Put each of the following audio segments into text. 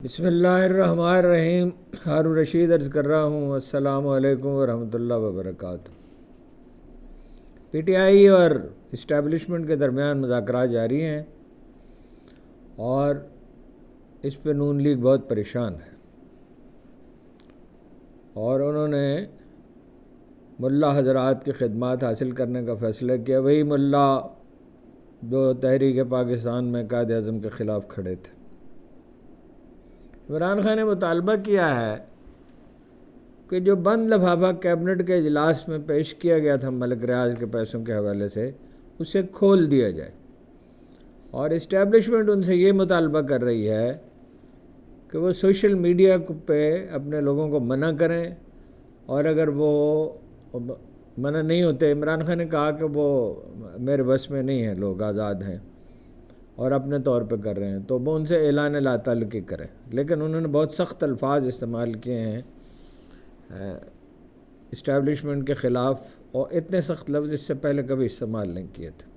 بسم اللہ الرحمن الرحیم۔ ہارون رشید عرض کر رہا ہوں، السلام علیکم ورحمۃ اللہ وبرکاتہ۔ پی ٹی آئی اور اسٹیبلشمنٹ کے درمیان مذاکرات جاری ہیں اور اس پہ نون لیگ بہت پریشان ہے، اور انہوں نے ملا حضرات کی خدمات حاصل کرنے کا فیصلہ کیا، وہی ملا جو تحریک پاکستان میں قائد اعظم کے خلاف کھڑے تھے۔ عمران خان نے مطالبہ کیا ہے کہ جو بند لفافہ کیبنٹ کے اجلاس میں پیش کیا گیا تھا ملک ریاض کے پیسوں کے حوالے سے، اسے کھول دیا جائے، اور اسٹیبلشمنٹ ان سے یہ مطالبہ کر رہی ہے کہ وہ سوشل میڈیا پہ اپنے لوگوں کو منع کریں، اور اگر وہ منع نہیں ہوتے، عمران خان نے کہا کہ وہ میرے بس میں نہیں ہیں، لوگ آزاد ہیں اور اپنے طور پہ کر رہے ہیں، تو وہ ان سے اعلان لا تعلقی کریں، لیکن انہوں نے بہت سخت الفاظ استعمال کیے ہیں اسٹیبلشمنٹ کے خلاف، اور اتنے سخت لفظ اس سے پہلے کبھی استعمال نہیں کیے تھے۔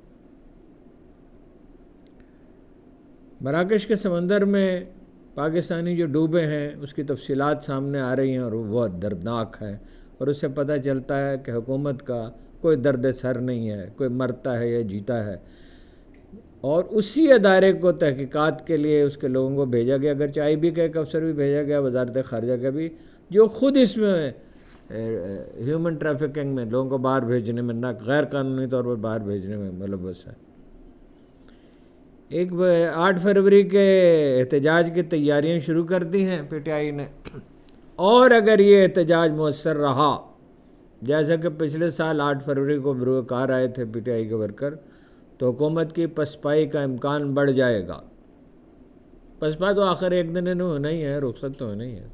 مراکش کے سمندر میں پاکستانی جو ڈوبے ہیں اس کی تفصیلات سامنے آ رہی ہیں، اور وہ بہت دردناک ہے، اور اس سے پتہ چلتا ہے کہ حکومت کا کوئی درد سر نہیں ہے، کوئی مرتا ہے یا جیتا ہے، اور اسی ادارے کو تحقیقات کے لیے اس کے لوگوں کو بھیجا گیا، اگرچہ آئی بی کا ایک افسر بھی بھیجا گیا، وزارت خارجہ کا بھی، جو خود اس میں ہیومن ٹریفکنگ میں، لوگوں کو باہر بھیجنے میں، نہ غیر قانونی طور پر باہر بھیجنے میں ملوث ہے۔ 8 فروری کے احتجاج کی تیاریاں شروع کر دی ہیں پی ٹی آئی نے، اور اگر یہ احتجاج مؤثر رہا، جیسا کہ پچھلے سال 8 فروری کو بروئے کار آئے تھے پی ٹی آئی کے ورکر، تو حکومت کی پسپائی کا امکان بڑھ جائے گا۔ پسپا تو آخر ایک دن ہونا ہی ہے، رخصت تو ہونا ہی ہے۔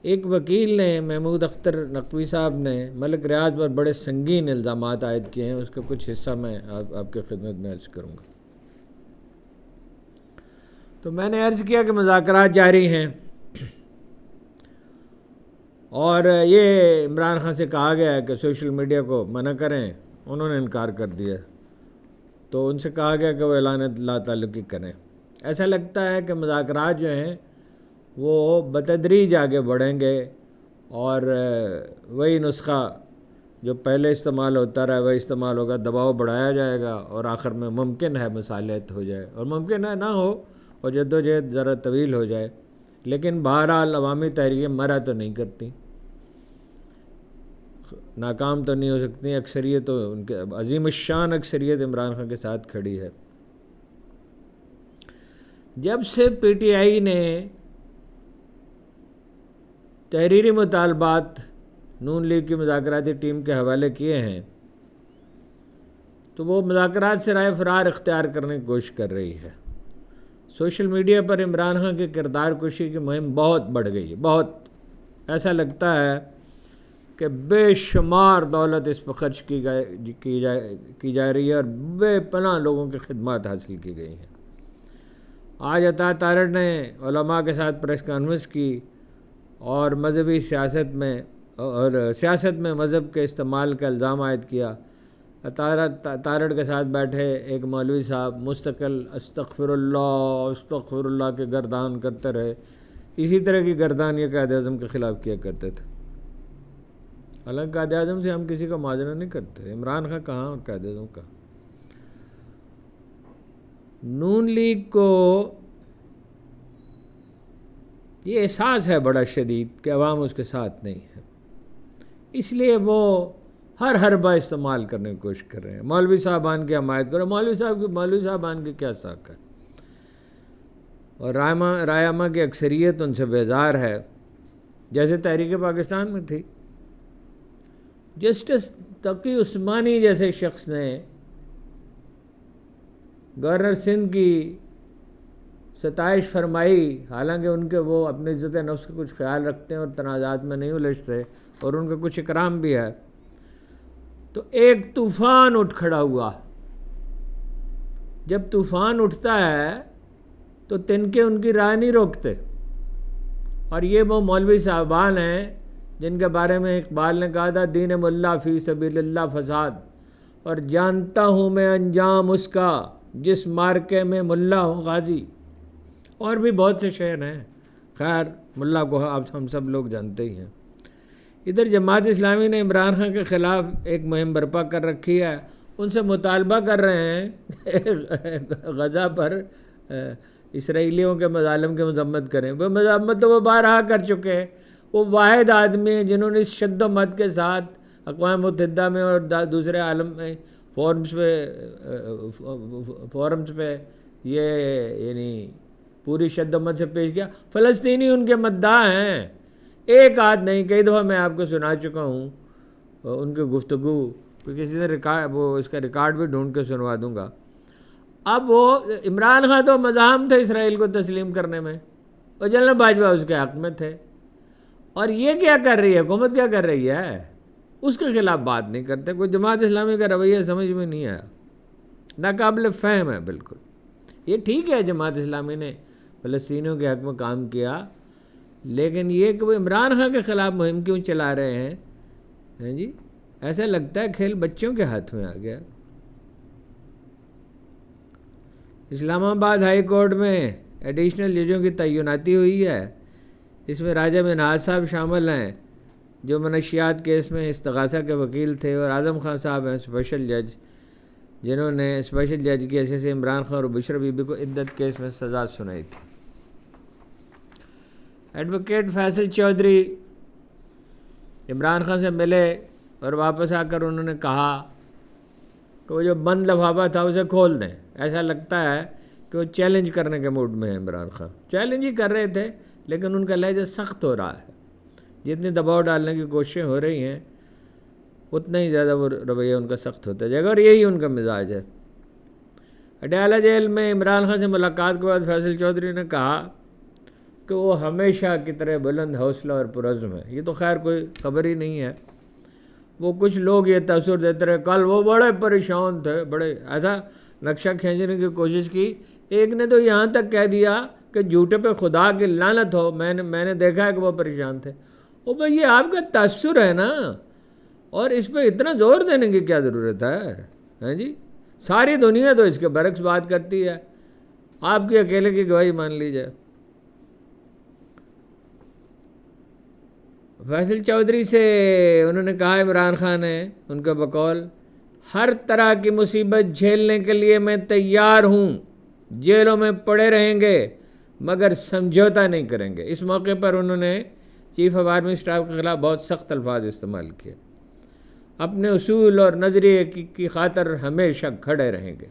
ایک وکیل نے، محمود اختر نقوی صاحب نے، ملک ریاض پر بڑے سنگین الزامات عائد کیے ہیں، اس کا کچھ حصہ میں آپ کے خدمت میں عرض کروں گا۔ تو میں نے عرض کیا کہ مذاکرات جاری ہیں، اور یہ عمران خان سے کہا گیا ہے کہ سوشل میڈیا کو منع کریں، انہوں نے انکار کر دیا، تو ان سے کہا گیا کہ وہ اعلان لا تعلقی کریں۔ ایسا لگتا ہے کہ مذاکرات جو ہیں وہ بتدریج آگے بڑھیں گے، اور وہی نسخہ جو پہلے استعمال ہوتا رہا وہی استعمال ہوگا، دباؤ بڑھایا جائے گا، اور آخر میں ممکن ہے مصالحت ہو جائے، اور ممکن ہے نہ ہو، اور جدوجہد ذرا طویل ہو جائے، لیکن بہرحال عوامی تحریکیں مرا تو نہیں کرتی، ناکام تو نہیں ہو سکتی، اکثریت تو ان کے عظیم الشان اکثریت عمران خان کے ساتھ کھڑی ہے۔ جب سے پی ٹی آئی نے تحریری مطالبات نون لیگ کی مذاکراتی ٹیم کے حوالے کیے ہیں، تو وہ مذاکرات سے رائے فرار اختیار کرنے کی کوشش کر رہی ہے۔ سوشل میڈیا پر عمران خان کی کردار کشی کی مہم بہت بڑھ گئی ہے، بہت، ایسا لگتا ہے کہ بے شمار دولت اس پر خرچ کی جا رہی ہے، اور بے پناہ لوگوں کی خدمات حاصل کی گئی ہیں۔ آج عطا تارڑ نے علماء کے ساتھ پریس کانفرنس کی، اور مذہبی سیاست میں مذہب کے استعمال کا الزام عائد کیا۔ تارڑ کے ساتھ بیٹھے ایک مولوی صاحب مستقل استغفر اللہ کے گردان کرتے رہے، اسی طرح کی گردان یہ قائد اعظم کے خلاف کیا کرتے تھے۔ حالانکہ قائد اعظم سے ہم کسی کا موازنہ نہیں کرتے، عمران خان کہاں اور قائد اعظم کہاں۔ نون لیگ کو یہ احساس ہے بڑا شدید کہ عوام اس کے ساتھ نہیں ہے، اس لیے وہ ہر حربہ استعمال کرنے کی کوشش کر رہے ہیں۔ مولوی صاحبان کی حمایت کرو، مولوی صاحبان کی کیا ساکھ ہے، اور رائے کی اکثریت ان سے بیزار ہے، جیسے تحریک پاکستان میں تھی۔ جسٹس تقی عثمانی جیسے شخص نے گورنر سندھ کی ستائش فرمائی، حالانکہ ان کے وہ اپنی عزت نفس کا کچھ خیال رکھتے ہیں اور تنازعات میں نہیں الجھتے، اور ان کا کچھ اکرام بھی ہے، تو ایک طوفان اٹھ کھڑا ہوا۔ جب طوفان اٹھتا ہے تو تنکے ان کی راہ نہیں روکتے، اور یہ وہ مولوی صاحبان ہیں جن کے بارے میں اقبال نے کہا تھا دین ملا فی سبیل اللہ فساد، اور جانتا ہوں میں انجام اس کا جس مارکے میں ملا ہوں غازی۔ اور بھی بہت سے شہر ہیں، خیر ملا کو ہم سب لوگ جانتے ہی ہیں۔ ادھر جماعت اسلامی نے عمران خان کے خلاف ایک مہم برپا کر رکھی ہے، ان سے مطالبہ کر رہے ہیں کہ غزہ پر اسرائیلیوں کے مظالم کی مذمت کریں۔ وہ مذمت تو وہ بارہا کر چکے ہیں، وہ واحد آدمی ہیں جنہوں نے اس شد و مت کے ساتھ اقوام متحدہ میں اور دوسرے عالم میں فورمز پہ یہ یعنی پوری شد و مت سے پیش کیا۔ فلسطینی ان کے مداح ہیں، ایک آدھ نہیں، کئی دفعہ میں آپ کو سنا چکا ہوں ان کی گفتگو، کسی سے وہ اس کا ریکارڈ بھی ڈھونڈ کے سنوا دوں گا۔ اب وہ عمران خان تو مزاحم تھے اسرائیل کو تسلیم کرنے میں، اور جنرل باجوہ اس کے حق میں تھے، اور یہ کیا کر رہی ہے حکومت، کیا کر رہی ہے، اس کے خلاف بات نہیں کرتے۔ کوئی جماعت اسلامی کا رویہ سمجھ میں نہیں آیا، ناقابل فہم ہے بالکل۔ یہ ٹھیک ہے جماعت اسلامی نے فلسطینیوں کے حق میں کام کیا، لیکن یہ کہ وہ عمران خان کے خلاف مہم کیوں چلا رہے ہیں جی، ایسا لگتا ہے کھیل بچوں کے ہاتھ میں آ گیا۔ اسلام آباد ہائی کورٹ میں ایڈیشنل ججوں کی تعیناتی ہوئی ہے، اس میں راجہ منہاج صاحب شامل ہیں جو منشیات کیس میں استغاثہ کے وکیل تھے، اور اعظم خان صاحب ہیں اسپیشل جج، جنہوں نے اسپیشل جج کی حیثیت سے عمران خان اور بشرا بی بی کو عدت کیس میں سزا سنائی تھی۔ ایڈوکیٹ فیصل چودھری عمران خان سے ملے اور واپس آ کر انہوں نے کہا کہ وہ جو بند لفافہ تھا اسے کھول دیں۔ ایسا لگتا ہے کہ وہ چیلنج کرنے کے موڈ میں ہیں عمران خان، چیلنج ہی کر رہے تھے لیکن ان کا لہجہ سخت ہو رہا ہے، جتنی دباؤ ڈالنے کی کوششیں ہو رہی ہیں اتنا ہی زیادہ وہ رویہ ان کا سخت ہوتا جائے گا، اور یہی ان کا مزاج ہے۔ اڈیالہ جیل میں عمران خان سے ملاقات کے بعد فیصل چودھری نے کہا کہ وہ ہمیشہ کی طرح بلند حوصلہ اور پرعزم ہے۔ یہ تو خیر کوئی خبر ہی نہیں ہے، وہ کچھ لوگ یہ تاثر دیتے رہے کل وہ بڑے پریشان تھے، بڑے ایسا نقشہ کھینچنے کی کوشش کی۔ ایک نے تو یہاں تک کہہ دیا کہ جھوٹے پہ خدا کی لعنت ہو، میں نے دیکھا ہے کہ وہ پریشان تھے۔ وہ بھائی یہ آپ کا تاثر ہے نا، اور اس پہ اتنا زور دینے کی کیا ضرورت ہے؟ ہاں جی، ساری دنیا تو اس کے برعکس بات کرتی ہے، آپ کی اکیلے کی گواہی مان لی جائے۔ فیصل چودھری سے انہوں نے کہا عمران خان نے ان کا بقول ہر طرح کی مصیبت جھیلنے کے لیے میں تیار ہوں، جیلوں میں پڑے رہیں گے مگر سمجھوتا نہیں کریں گے۔ اس موقع پر انہوں نے چیف آف آرمی اسٹاف کے خلاف بہت سخت الفاظ استعمال کیے، اپنے اصول اور نظریے کی خاطر ہمیشہ کھڑے رہیں گے۔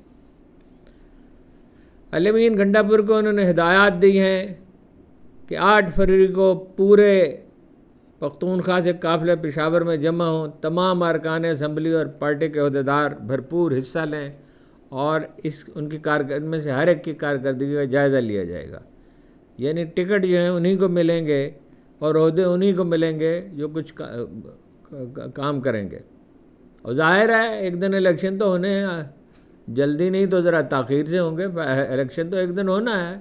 علمین گھنٹا پور کو انہوں نے ہدایات دی ہیں کہ 8 فروری کو پورے پختونخوا سے قافلے پشاور میں جمع ہوں، تمام ارکان اسمبلی اور پارٹی کے عہدیدار بھرپور حصہ لیں، اور ان کی کارکردگی میں سے ہر ایک کی کارکردگی کا جائزہ لیا جائے گا۔ یعنی ٹکٹ جو ہیں انہی کو ملیں گے اور عہدے انہی کو ملیں گے جو کچھ کام کریں گے۔ اور ظاہر ہے ایک دن الیکشن تو ہونے ہیں، جلدی نہیں تو ذرا تاخیر سے ہوں گے، الیکشن تو ایک دن ہونا ہے۔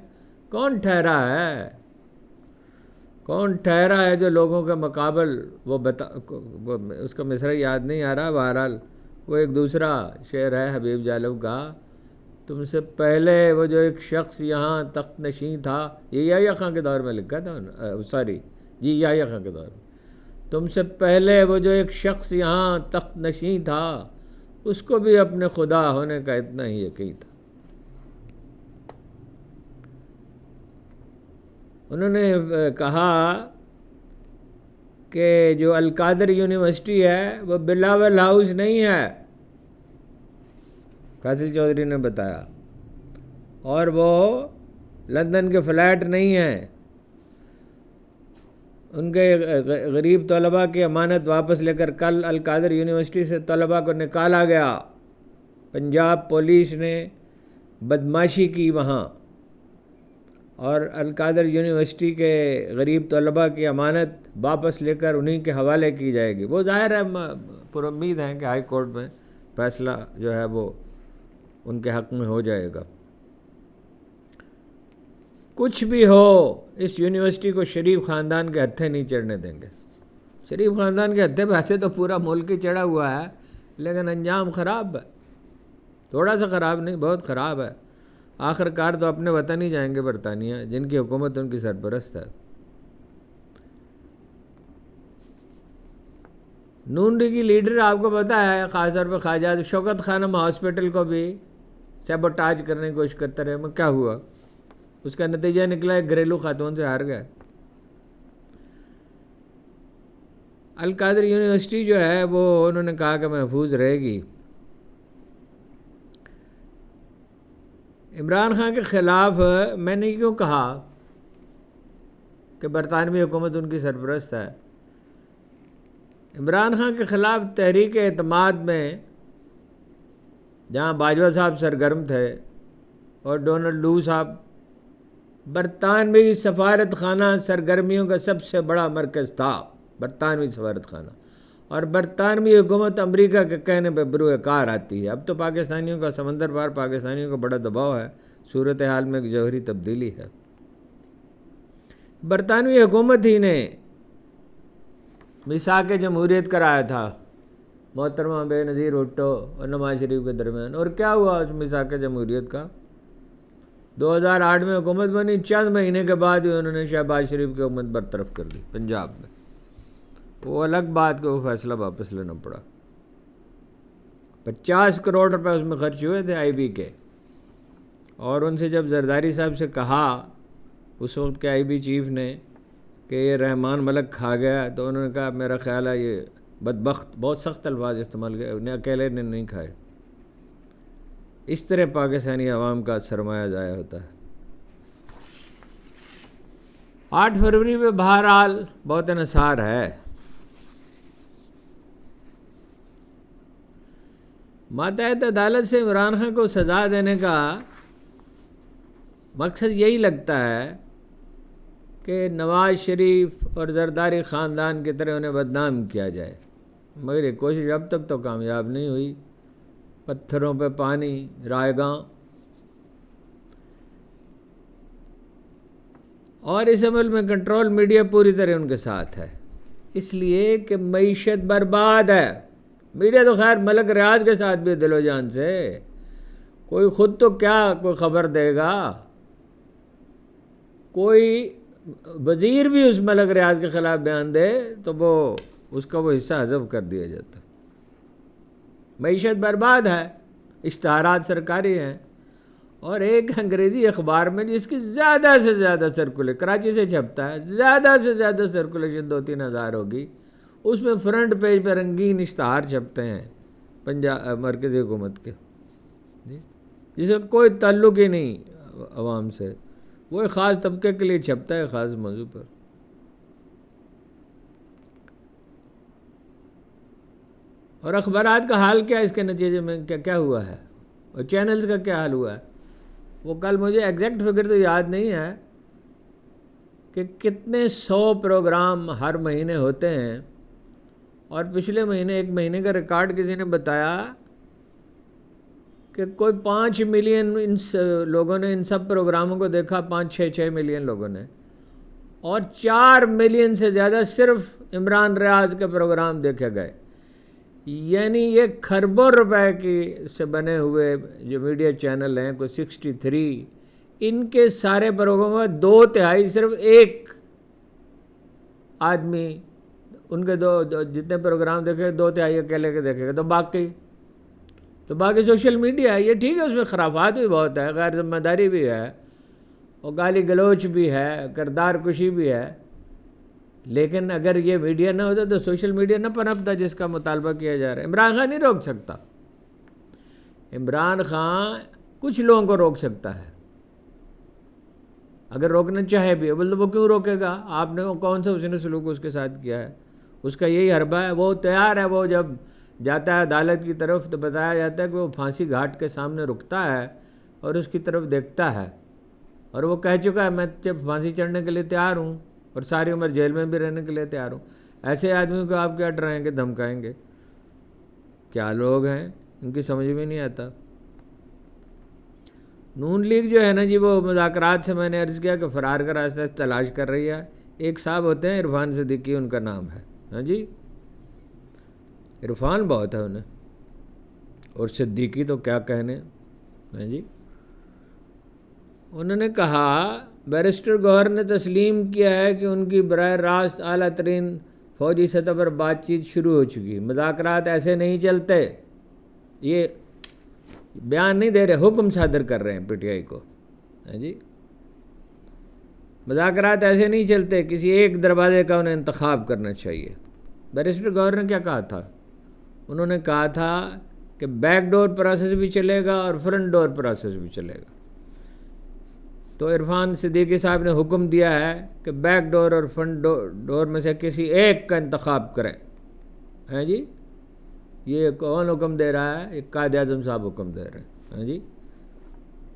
کون ٹھہرا ہے جو لوگوں کے مقابل وہ اس کا مصرع یاد نہیں آ رہا، بہرحال وہ ایک دوسرا شعر ہے حبیب جالب کا، تم سے پہلے وہ جو ایک شخص یہاں تخت نشین تھا، یہ یحییٰ خان کے دور میں لکھا تھا، یحییٰ خان کے دور میں، تم سے پہلے وہ جو ایک شخص یہاں تخت نشین تھا، اس کو بھی اپنے خدا ہونے کا اتنا ہی یقین تھا۔ انہوں نے کہا کہ جو القادر یونیورسٹی ہے وہ بلاول ہاؤس نہیں ہے، فیصل چودھری نے بتایا، اور وہ لندن کے فلیٹ نہیں ہیں۔ ان کے غریب طلباء کی امانت واپس لے کر کل القادر یونیورسٹی سے طلباء کو نکالا گیا، پنجاب پولیس نے بدماشی کی وہاں، اور القادر یونیورسٹی کے غریب طلباء کی امانت واپس لے کر انہی کے حوالے کی جائے گی۔ وہ ظاہر ہے پر امید ہیں کہ ہائی کورٹ میں فیصلہ جو ہے وہ ان کے حق میں ہو جائے گا۔ کچھ بھی ہو اس یونیورسٹی کو شریف خاندان کے ہتھے نہیں چڑھنے دیں گے۔ شریف خاندان کے ہتھے ویسے تو پورا ملک ہی چڑھا ہوا ہے، لیکن انجام خراب ہے، تھوڑا سا خراب نہیں، بہت خراب ہے۔ آخر کار تو اپنے وطن ہی جائیں گے برطانیہ، جن کی حکومت ان کی سرپرست ہے۔ نون لیگی لیڈر آپ کو پتہ ہے، خاص طور پہ خواجہ شوکت خانم ہاسپٹل کو بھی سیبوٹاج کرنے کی کوشش کرتے رہے، کیا ہوا؟ اس کا نتیجہ نکلا ایک گھریلو خاتون سے ہار گئے۔ القادر یونیورسٹی جو ہے وہ انہوں نے کہا کہ محفوظ رہے گی۔ عمران خان کے خلاف میں نے کیوں کہا کہ برطانوی حکومت ان کی سرپرست ہے؟ عمران خان کے خلاف تحریک اعتماد میں جہاں باجوہ صاحب سرگرم تھے اور ڈونلڈ لو صاحب، برطانوی سفارت خانہ سرگرمیوں کا سب سے بڑا مرکز تھا، برطانوی سفارت خانہ، اور برطانوی حکومت امریکہ کے کہنے پہ بروئے کار آتی ہے۔ اب تو پاکستانیوں کا سمندر پار پاکستانیوں کا بڑا دباؤ ہے، صورتحال میں ایک جوہری تبدیلی ہے۔ برطانوی حکومت ہی نے میثاق جمہوریت کرایا تھا محترمہ بے نظیر بھٹو اور نواز شریف کے درمیان، اور کیا ہوا اس میثاق جمہوریت کا؟ 2008 میں حکومت بنی، چند مہینے کے بعد ہی انہوں نے شہباز شریف کی حکومت برطرف کر دی پنجاب میں۔ وہ الگ بات کہ وہ فیصلہ واپس لینا پڑا۔ 50 کروڑ روپے اس میں خرچ ہوئے تھے آئی بی کے، اور ان سے جب زرداری صاحب سے کہا اس وقت کے آئی بی چیف نے کہ یہ رحمان ملک کھا گیا، تو انہوں نے کہا میرا خیال ہے یہ بدبخت، بہت سخت الفاظ استعمال کیا، انہیں اکیلے نے نہیں کھائے۔ اس طرح پاکستانی عوام کا سرمایہ ضائع ہوتا ہے۔ 8 فروری پہ بہرحال بہت انحصار ہے۔ ماتحت عدالت سے عمران خان کو سزا دینے کا مقصد یہی لگتا ہے کہ نواز شریف اور زرداری خاندان کی طرح انہیں بدنام کیا جائے، مگر یہ کوشش اب تک تو کامیاب نہیں ہوئی۔ پتھروں پہ پانی، رائے گاں، اور اس عمل میں کنٹرول میڈیا پوری طرح ان کے ساتھ ہے، اس لیے کہ معیشت برباد ہے۔ میڈیا تو خیر ملک ریاض کے ساتھ بھی دل و جان سے، کوئی خود تو کیا کوئی خبر دے گا، کوئی وزیر بھی اس ملک ریاض کے خلاف بیان دے تو وہ اس کا وہ حصہ حذف کر دیا جاتا۔ معیشت برباد ہے، اشتہارات سرکاری ہیں، اور ایک انگریزی اخبار میں جس کی زیادہ سے زیادہ سرکولیشن کراچی سے چھپتا ہے، زیادہ سے زیادہ سرکولیشن 2-3 ہزار ہوگی، اس میں فرنٹ پیج پہ رنگین اشتہار چھپتے ہیں پنجاب مرکزی حکومت کے، جس کا کوئی تعلق ہی نہیں عوام سے، وہ ایک خاص طبقے کے لیے چھپتا ہے خاص موضوع پر۔ اور اخبارات کا حال کیا اس کے نتیجے میں کیا ہوا ہے، اور چینلز کا کیا حال ہوا ہے؟ وہ کل مجھے ایگزیکٹ فگر تو یاد نہیں ہے کہ کتنے 100 پروگرام ہر مہینے ہوتے ہیں، اور پچھلے مہینے 1 مہینے کا ریکارڈ کسی نے بتایا کہ کوئی 5 ملین لوگوں نے ان سب پروگراموں کو دیکھا، 5-6 ملین لوگوں نے، اور 4 ملین سے زیادہ صرف عمران ریاض کے پروگرام دیکھے گئے۔ یعنی یہ کھربوں روپے کی سے بنے ہوئے جو میڈیا چینل ہیں، کوئی 63، ان کے سارے پروگراموں میں 2/3 صرف ایک آدمی، ان کے جتنے پروگرام دیکھے 2/3 اکیلے کے دیکھے گا، تو باقی سوشل میڈیا ہے۔ یہ ٹھیک ہے، اس میں خرافات بھی بہت ہے، غیر ذمہ داری بھی ہے، اور گالی گلوچ بھی ہے، کردار کشی بھی ہے، لیکن اگر یہ میڈیا نہ ہوتا تو سوشل میڈیا نہ پنپتا جس کا مطالبہ کیا جا رہا ہے۔ عمران خان نہیں روک سکتا، عمران خان کچھ لوگوں کو روک سکتا ہے، اگر روکنا چاہے بھی، بولے وہ کیوں روکے گا؟ آپ نے کون سا اس نے سلوک اس کے ساتھ کیا ہے؟ اس کا یہی حربہ ہے، وہ تیار ہے، وہ جب جاتا ہے عدالت کی طرف تو بتایا جاتا ہے کہ وہ پھانسی گھاٹ کے سامنے رکتا ہے اور اس کی طرف دیکھتا ہے، اور وہ کہہ چکا ہے میں جب پھانسی چڑھنے کے لیے تیار ہوں اور ساری عمر جیل میں بھی رہنے کے لیے تیار ہوں۔ ایسے آدمیوں کو آپ کیا ڈرائیں گے، دھمکائیں گے؟ کیا لوگ ہیں، ان کی سمجھ میں نہیں آتا۔ نون لیگ جو ہے نا جی، وہ مذاکرات سے میں نے عرض کیا کہ فرار کا راستہ تلاش کر رہی ہے۔ ایک صاحب ہوتے ہیں عرفان صدیقی، ان کا نام ہے، ہاں جی، عرفان بہت ہے انہیں، اور صدیقی تو کیا کہنے، ہاں جی، انہوں نے کہا بیرسٹر گوہر نے تسلیم کیا ہے کہ ان کی براہ راست اعلیٰ ترین فوجی سطح پر بات چیت شروع ہو چکی، مذاکرات ایسے نہیں چلتے، یہ بیان نہیں دے رہے، حکم صادر کر رہے ہیں پی ٹی آئی کو، جی مذاکرات ایسے نہیں چلتے، کسی ایک دروازے کا انہیں انتخاب کرنا چاہیے۔ بیرسٹر گوہر نے کیا کہا تھا؟ انہوں نے کہا تھا کہ بیک ڈور پروسیس بھی چلے گا اور فرنٹ ڈور پروسیس بھی چلے گا۔ تو عرفان صدیقی صاحب نے حکم دیا ہے کہ بیک ڈور اور فرنٹ ڈور میں سے کسی ایک کا انتخاب کریں، ہیں جی؟ یہ کون حکم دے رہا ہے؟ یہ قائد اعظم صاحب حکم دے رہے ہیں، ہیں جی؟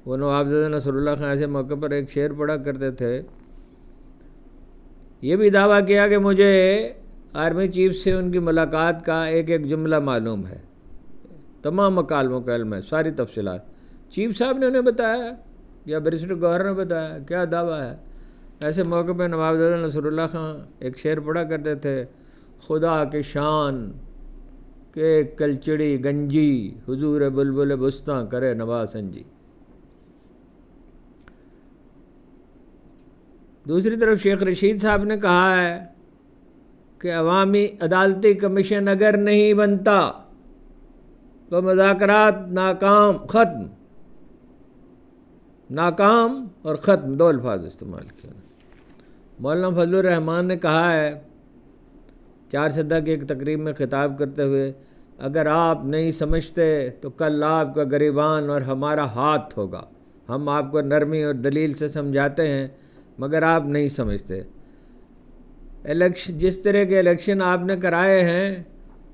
وہ نوابزادہ نصر اللہ خان ایسے موقع پر ایک شعر پڑھا کرتے تھے، یہ بھی دعویٰ کیا کہ مجھے آرمی چیف سے ان کی ملاقات کا ایک ایک جملہ معلوم ہے، تمام مکالموں کا علم ہے، ساری تفصیلات چیف صاحب نے انہیں بتایا یا بیرسٹر گوہر نے بتایا، کیا دعویٰ ہے؟ ایسے موقع پہ نوابزادہ نصر اللہ خان ایک شعر پڑھا کرتے تھے، خدا کی شان کہ کلچڑی گنجی، حضور بلبل بستاں کرے نوا سنجی۔ دوسری طرف شیخ رشید صاحب نے کہا ہے کہ عوامی عدالتی کمیشن اگر نہیں بنتا تو مذاکرات ناکام اور ختم، دو الفاظ استعمال کیے۔ مولانا فضل الرحمان نے کہا ہے چار سدہ کی ایک تقریب میں خطاب کرتے ہوئے، اگر آپ نہیں سمجھتے تو کل آپ کا گریبان اور ہمارا ہاتھ ہوگا، ہم آپ کو نرمی اور دلیل سے سمجھاتے ہیں مگر آپ نہیں سمجھتے۔ جس طرح کے الیکشن آپ نے کرائے ہیں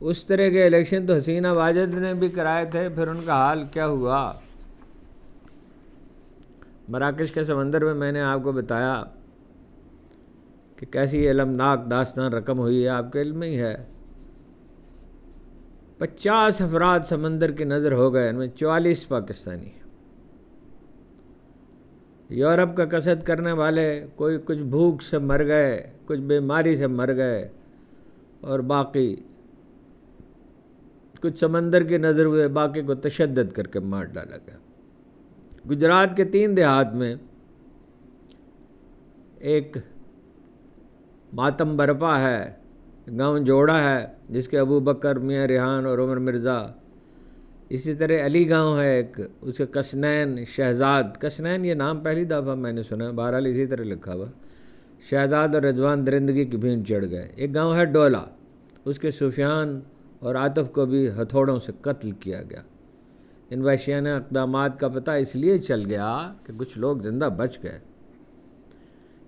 اس طرح کے الیکشن تو حسینہ واجد نے بھی کرائے تھے، پھر ان کا حال کیا ہوا؟ مراکش کے سمندر میں نے آپ کو بتایا کہ کیسی المناک داستان رقم ہوئی ہے، آپ کے علم میں ہی ہے۔ 50 افراد سمندر کی نظر ہو گئے، ان میں 44 پاکستانی ہیں۔ یورپ کا قصد کرنے والے کوئی کچھ بھوک سے مر گئے، کچھ بیماری سے مر گئے، اور باقی کچھ سمندر کی نظر ہوئے، باقی کو تشدد کر کے مار ڈالا گیا۔ گجرات کے 3 دیہات میں ایک ماتم برپا ہے، گاؤں جوڑا ہے جس کے ابو بکر، میاں ریحان اور عمر مرزا، اسی طرح علی گاؤں ہے ایک، اسے کسنین، شہزاد، کسنین یہ نام پہلی دفعہ میں نے سنا، بہرحال اسی طرح لکھا ہوا، شہزاد اور رضوان درندگی کی بھینٹ چڑھ گئے۔ ایک گاؤں ہے ڈولا، اس کے سفیان اور عاطف کو بھی ہتھوڑوں سے قتل کیا گیا۔ ان وحشیانہ اقدامات کا پتہ اس لیے چل گیا کہ کچھ لوگ زندہ بچ گئے۔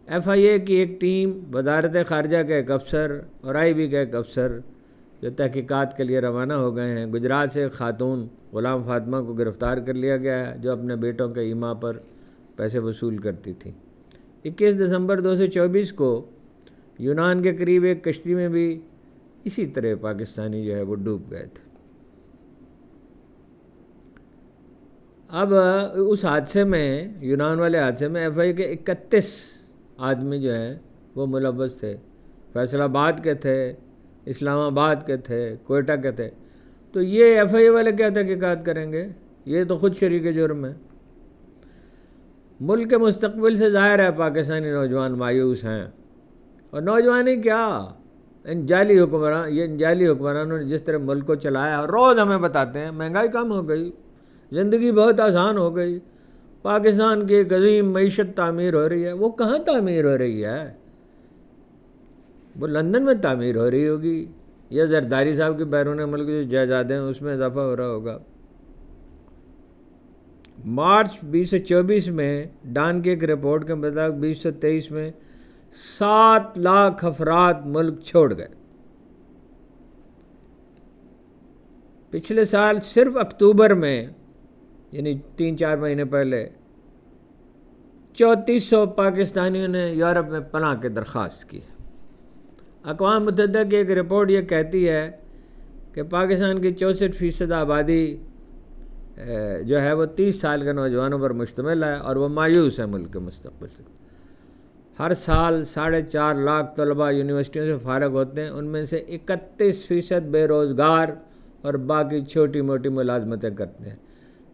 ایف آئی اے کی ایک ٹیم، وزارت خارجہ کے ایک افسر اور آئی بی کے ایک افسر جو تحقیقات کے لیے روانہ ہو گئے ہیں۔ گجرات سے ایک خاتون غلام فاطمہ کو گرفتار کر لیا گیا ہے جو اپنے بیٹوں کے ایما پر پیسے وصول کرتی تھی۔ 21 دسمبر 2024 کو یونان کے قریب ایک کشتی میں بھی اسی طرح پاکستانی جو ہے وہ ڈوب گئے تھے۔ اب اس حادثے میں، یونان والے حادثے میں، ایف آئی کے 31 آدمی جو ہیں وہ ملوث تھے، فیصل آباد کے تھے، اسلام آباد کے تھے، کوئٹہ کے تھے۔ تو یہ ایف آئی اے والے کیا تحقیقات کریں گے؟ یہ تو خود شریک جرم ہے۔ ملک کے مستقبل سے ظاہر ہے پاکستانی نوجوان مایوس ہیں، اور نوجوانی کیا، ان جعلی حکمرانوں نے جس طرح ملک کو چلایا، اور روز ہمیں بتاتے ہیں مہنگائی کم ہو گئی، زندگی بہت آسان ہو گئی، پاکستان کی ایک عظیم معیشت تعمیر ہو رہی ہے۔ وہ کہاں تعمیر ہو رہی ہے؟ وہ لندن میں تعمیر ہو رہی ہوگی، یا زرداری صاحب کے بیرون ملک جو جائیدادیں ہیں اس میں اضافہ ہو رہا ہوگا۔ مارچ 2024 میں ڈان کی ایک رپورٹ کے مطابق 2023 میں 7 لاکھ افراد ملک چھوڑ گئے۔ پچھلے سال صرف اکتوبر میں، یعنی 3-4 مہینے پہلے، 3400 پاکستانیوں نے یورپ میں پناہ کی درخواست کی۔ اقوام متحدہ کی ایک رپورٹ یہ کہتی ہے کہ پاکستان کی 64% آبادی جو ہے وہ 30 سال کے نوجوانوں پر مشتمل ہے، اور وہ مایوس ہے ملک کے مستقبل سے۔ ہر سال 4.5 لاکھ طلباء یونیورسٹیوں سے فارغ ہوتے ہیں، ان میں سے 31% بے روزگار اور باقی چھوٹی موٹی ملازمتیں کرتے ہیں۔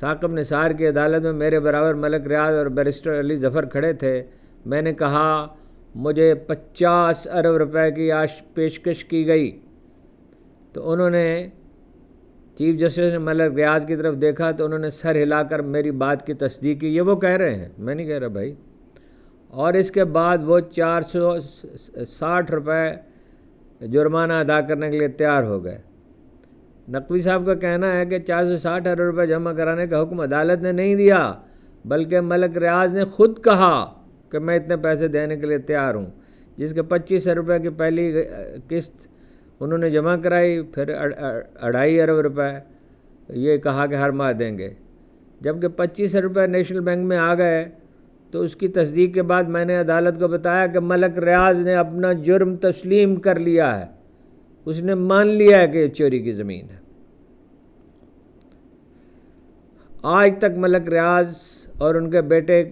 ثاقب نثار کی عدالت میں میرے برابر ملک ریاض اور بیرسٹر علی ظفر کھڑے تھے۔ میں نے کہا مجھے 50 ارب روپے کی پیشکش کی گئی، تو انہوں نے چیف جسٹس نے ملک ریاض کی طرف دیکھا تو انہوں نے سر ہلا کر میری بات کی تصدیق کی۔ یہ وہ کہہ رہے ہیں، میں نہیں کہہ رہا بھائی۔ اور اس کے بعد وہ 460 روپے جرمانہ ادا کرنے کے لیے تیار ہو گئے۔ نقوی صاحب کا کہنا ہے کہ 460 ارب روپے جمع کرانے کا حکم عدالت نے نہیں دیا، بلکہ ملک ریاض نے خود کہا کہ میں اتنے پیسے دینے کے لیے تیار ہوں، جس کے 25 ارب روپے کی پہلی قسط انہوں نے جمع کرائی، پھر 2.5 ارب روپے یہ کہا کہ ہر ماہ دیں گے۔ جبکہ 25 ارب روپے نیشنل بینک میں آ گئے تو اس کی تصدیق کے بعد میں نے عدالت کو بتایا کہ ملک ریاض نے اپنا جرم تسلیم کر لیا ہے، اس نے مان لیا ہے کہ یہ چوری کی زمین ہے۔ آج تک ملک ریاض اور ان کے بیٹے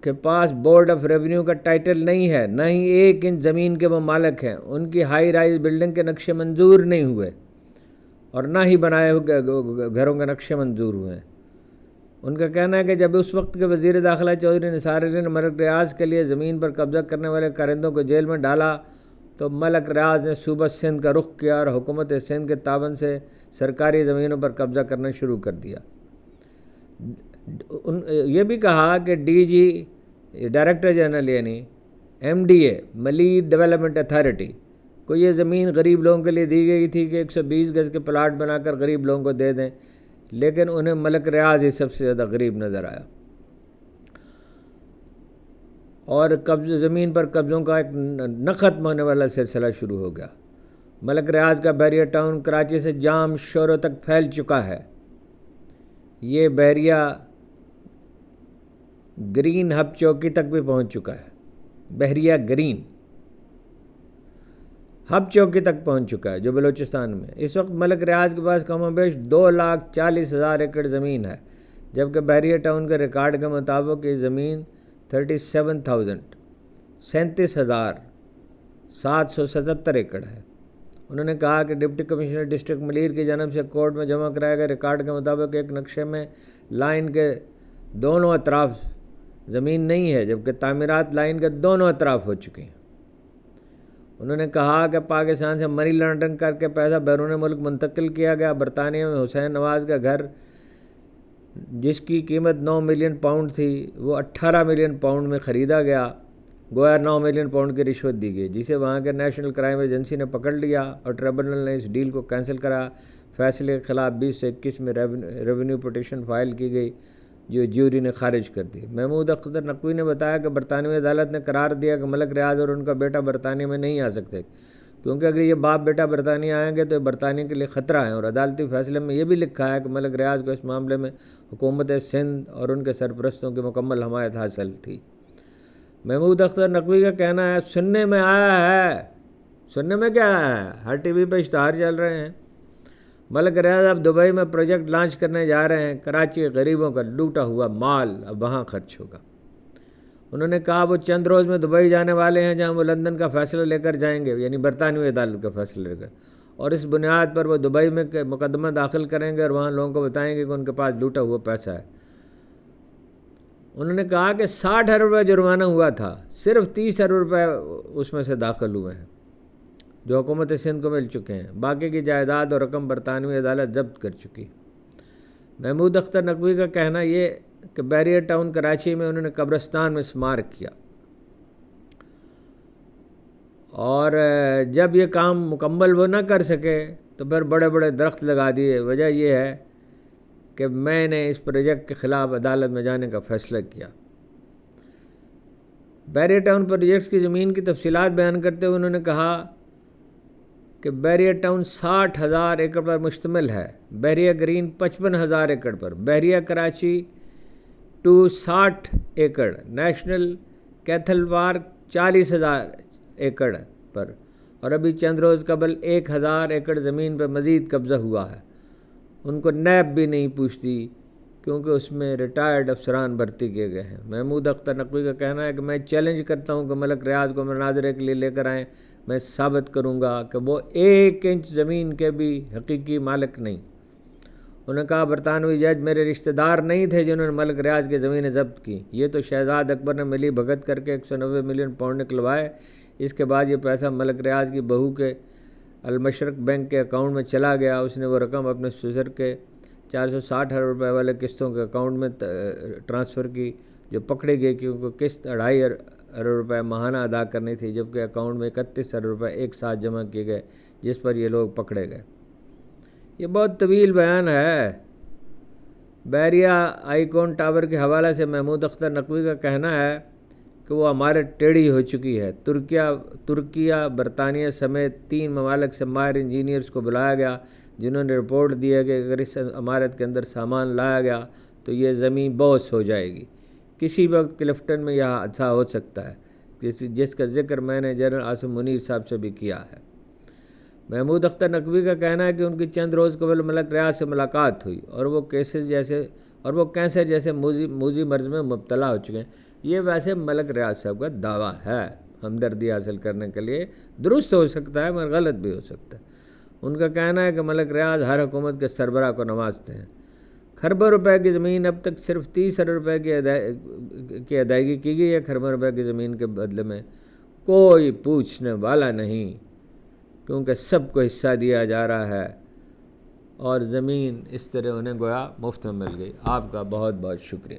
کے پاس بورڈ آف ریونیو کا ٹائٹل نہیں ہے، نہ ہی 1 انچ زمین کے وہ مالک ہیں۔ ان کی ہائی رائز بلڈنگ کے نقشے منظور نہیں ہوئے اور نہ ہی بنائے ہوئے گھروں کے نقشے منظور ہوئے ہیں۔ ان کا کہنا ہے کہ جب اس وقت کے وزیر داخلہ چودھری نثار علی نے ملک ریاض کے لیے زمین پر قبضہ کرنے والے کارندوں کو جیل میں ڈالا تو ملک ریاض نے صوبہ سندھ کا رخ کیا اور حکومت سندھ کے تعاون سے سرکاری زمینوں پر قبضہ کرنا شروع کر دیا۔ یہ بھی کہا کہ ڈی جی ڈائریکٹر جنرل یعنی MDA ملیٹ ڈیولپمنٹ اتھارٹی کو یہ زمین غریب لوگوں کے لیے دی گئی تھی کہ 120 گز کے پلاٹ بنا کر غریب لوگوں کو دے دیں، لیکن انہیں ملک ریاض ہی سب سے زیادہ غریب نظر آیا اور زمین پر قبضوں کا ایک نہ ختم ہونے والا سلسلہ شروع ہو گیا۔ ملک ریاض کا بحریہ ٹاؤن کراچی سے جام شہروں تک پھیل چکا ہے۔ یہ بحریہ گرین ہب چوکی تک بھی پہنچ چکا ہے۔ بحریہ گرین ہب چوکی تک پہنچ چکا ہے جو بلوچستان میں۔ اس وقت ملک ریاض کے پاس کم و بیش 2,40,000 ایکڑ زمین ہے، جبکہ بحریہ ٹاؤن کے ریکارڈ کے مطابق یہ زمین 37,777 ایکڑ ہے۔ انہوں نے کہا کہ ڈپٹی کمشنر ڈسٹرکٹ ملیر کی جانب سے کورٹ میں جمع کرایا گئے ریکارڈ کے مطابق ایک نقشے میں لائن کے دونوں اطراف زمین نہیں ہے، جبکہ تعمیرات لائن کے دونوں اطراف ہو چکی ہیں۔ انہوں نے کہا کہ پاکستان سے منی لانڈرنگ کر کے پیسہ بیرون ملک منتقل کیا گیا۔ برطانیہ میں حسین نواز کا گھر جس کی قیمت 9 ملین پاؤنڈ تھی وہ 18 ملین پاؤنڈ میں خریدا گیا، گویا 9 ملین پاؤنڈ کی رشوت دی گئی، جسے وہاں کے نیشنل کرائم ایجنسی نے پکڑ لیا اور ٹریبونل نے اس ڈیل کو کینسل کرا۔ فیصلے کے خلاف 20 سے 21 میں ریونیو پٹیشن فائل کی گئی جو جیوری نے خارج کر دی۔ محمود اختر نقوی نے بتایا کہ برطانوی عدالت نے قرار دیا کہ ملک ریاض اور ان کا بیٹا برطانیہ میں نہیں آ سکتے، کیونکہ اگر یہ باپ بیٹا برطانیہ آئیں گے تو یہ برطانیہ کے لیے خطرہ ہے، اور عدالتی فیصلے میں یہ بھی لکھا ہے کہ ملک ریاض کو اس معاملے میں حکومت سندھ اور ان کے سرپرستوں کی مکمل حمایت حاصل تھی۔ محمود اختر نقوی کا کہنا ہے سننے میں آیا ہے، سننے میں کیا آیا ہے، ہر ٹی وی پہ اشتہار چل رہے ہیں، ملک ریاض اب دبئی میں پروجیکٹ لانچ کرنے جا رہے ہیں، کراچی کے غریبوں کا لوٹا ہوا مال اب وہاں خرچ ہوگا۔ انہوں نے کہا وہ چند روز میں دبئی جانے والے ہیں جہاں وہ لندن کا فیصلہ لے کر جائیں گے، یعنی برطانوی عدالت کا فیصلہ لے کر، اور اس بنیاد پر وہ دبئی میں مقدمہ داخل کریں گے اور وہاں لوگوں کو بتائیں گے کہ ان کے پاس لوٹا ہوا پیسہ ہے۔ انہوں نے کہا کہ 60 ارب روپے جرمانہ ہوا تھا، صرف 30 ارب روپے اس میں سے داخل ہوئے ہیں جو حکومت سندھ کو مل چکے ہیں، باقی کی جائیداد اور رقم برطانوی عدالت ضبط کر چکی۔ محمود اختر نقوی کا کہنا یہ کہ بحریہ ٹاؤن کراچی میں انہوں نے قبرستان میں اسمارک کیا، اور جب یہ کام مکمل وہ نہ کر سکے تو پھر بڑے بڑے درخت لگا دیے۔ وجہ یہ ہے کہ میں نے اس پروجیکٹ کے خلاف عدالت میں جانے کا فیصلہ کیا۔ بحریہ ٹاؤن پروجیکٹس کی زمین کی تفصیلات بیان کرتے ہوئے انہوں نے کہا کہ بحریہ ٹاؤن 60,000 ایکڑ پر مشتمل ہے، بحریہ گرین 55,000 ایکڑ پر، بحریہ کراچی 60 ایکڑ، نیشنل کیتھل پارک 40,000 ایکڑ پر، اور ابھی چند روز قبل 1,000 ایکڑ زمین پر مزید قبضہ ہوا ہے۔ ان کو نیب بھی نہیں پوچھتی کیونکہ اس میں ریٹائرڈ افسران بھرتی کیے گئے ہیں۔ محمود اختر نقوی کا کہنا ہے کہ میں چیلنج کرتا ہوں کہ ملک ریاض کو مناظرے کے لیے لے کر آئیں، میں ثابت کروں گا کہ وہ 1 انچ زمین کے بھی حقیقی مالک نہیں۔ انہوں نے کہا برطانوی جج میرے رشتہ دار نہیں تھے جنہوں نے ملک ریاض کی زمینیں ضبط کی، یہ تو شہزاد اکبر نے ملی بھگت کر کے 190 ملین پاؤنڈ نکلوائے، اس کے بعد یہ پیسہ ملک ریاض کی بہو کے المشرق بینک کے اکاؤنٹ میں چلا گیا۔ اس نے وہ رقم اپنے سسر کے 460 ارب روپے والے قسطوں کے اکاؤنٹ میں ٹرانسفر کی، جو پکڑی گئی کیونکہ قسط 2.5 ارب روپے ماہانہ ادا کرنی تھی، جبکہ اکاؤنٹ میں 31 ارب روپے ایک ساتھ جمع کیے گئے، جس پر یہ لوگ پکڑے گئے۔ یہ بہت طویل بیان ہے۔ بحریہ آئیکون ٹاور کے حوالے سے محمود اختر نقوی کا کہنا ہے کہ وہ ہمارے ٹیڑھی ہو چکی ہے۔ ترکیہ، برطانیہ سمیت 3 ممالک سے ماہر انجینئرز کو بلایا گیا، جنہوں نے رپورٹ دی ہے کہ اگر اس عمارت کے اندر سامان لایا گیا تو یہ زمین بوس ہو جائے گی۔ کسی وقت کلفٹن میں یہ حادثہ ہو سکتا ہے، جس کا ذکر میں نے جنرل عاصم منیر صاحب سے بھی کیا ہے۔ محمود اختر نقوی کا کہنا ہے کہ ان کی چند روز قبل ملک ریاض سے ملاقات ہوئی اور وہ کینسر جیسے موذی مرض میں مبتلا ہو چکے ہیں۔ یہ ویسے ملک ریاض صاحب کا دعویٰ ہے، ہمدردی حاصل کرنے کے لیے درست ہو سکتا ہے مگر غلط بھی ہو سکتا ہے۔ ان کا کہنا ہے کہ ملک ریاض ہر حکومت کے سربراہ کو نوازتے ہیں۔ کھربوں روپے کی زمین اب تک صرف 30 ارب روپے کی ادائیگی کی گئی ہے۔ کھربوں روپے کی زمین کے بدلے میں کوئی پوچھنے والا نہیں، کیونکہ سب کو حصہ دیا جا رہا ہے اور زمین اس طرح انہیں گویا مفت میں مل گئی۔ آپ کا بہت بہت شکریہ۔